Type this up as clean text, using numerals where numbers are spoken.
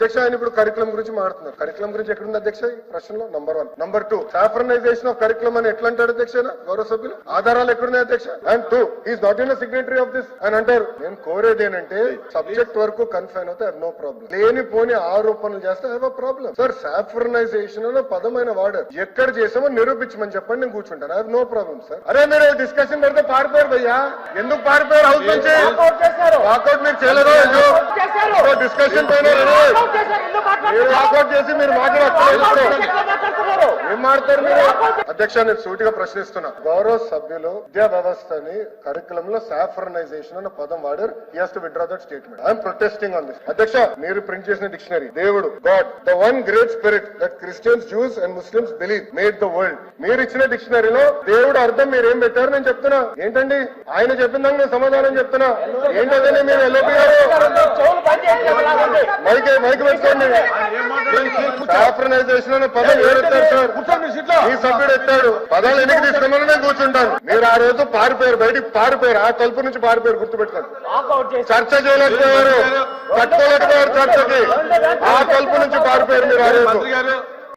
అధ్యక్ష ఆయన ఇప్పుడు కరికులం గురించి మాట్లాడుతున్నారు. కరికులం గురించి ఎక్కడుంది అధ్యక్ష ఈ ప్రశ్నలో? Number 1. Number 2, saffronisation of curriculum అని ఎట్లా అంటాడు అధ్యక్ష గౌరవ సభ్యులు? ఆధారాలు ఎక్కడున్నాయి అధ్యక్ష? And 2, is not in signatory of this అని అంటారు. నేను కోరేది ఏంటంటే సబ్జెక్ట్ వరకు కన్ఫైన్ అవుతే నో ప్రాబ్లం. లేని పోని ఆరోపణలు చేస్తే have a problem. Sir saffronisation అనే పదమైన వాడారు. ఎక్కడ చేసామో నిరూపించమని చెప్పండి, నేను కూర్చుంటాను. Have no problem sir. అరే మీరు డిస్కషన్ పెడితే పారిపోయారు భయ్యా. ఎందుకు పారిపోయారు హౌస్ నుంచి? వాకౌట్ మీరు చేయలేదు. డిస్కషన్ పైన వాకౌట్ చేసి మీరు మాట్లాడతారు. ఏం మాట్లాడతారు మీరు? అధ్యక్ష నేను సూటిగా ప్రశ్నిస్తున్నా. గౌరవ సభ్యులు విద్యా వ్యవస్థని కరికులం లో సాఫ్రనైజేషన్ అన్న పదం వాడారు. He has to withdraw that statement. I'm protesting on this. అధ్యక్ష మీరు ప్రింట్ చేసిన డిక్షనరీ దేవుడు God the one great spirit that Christians, juice and Muslims believe made the world. మీరు ఇచ్చిన డిక్షనరీలో దేవుడు అర్థం మీరు ఏం పెట్టారు నేను చెప్తున్నా. ఏంటండి ఆయన చెప్పిన దానికి నేను సమాధానం చెప్తున్నా. ఏంటంటే మీరు ఎల్ఓపి గారు మైక్ పెట్టుకోండి. సాఫ్రనైజేషన్ అనే పదం ఎవరెత్తారు సార్? ఈ సభ్యుడు ఎత్తాడు. పదాలు ఎన్నిక తీసుకున్నారని నేను కూర్చుంటాను. మీరు ఆ రోజు పారిపోయారు, బయటికి పారిపోయారు. ఆ తలుపు నుంచి పారిపోయారు, గుర్తుపెట్టుకోండి. చర్చ చేయలేకపోయారు, కట్టుకోలేకపోయారు చర్చకి. ఆ తలుపు నుంచి పారిపోయారు మీరు ఆ రోజు.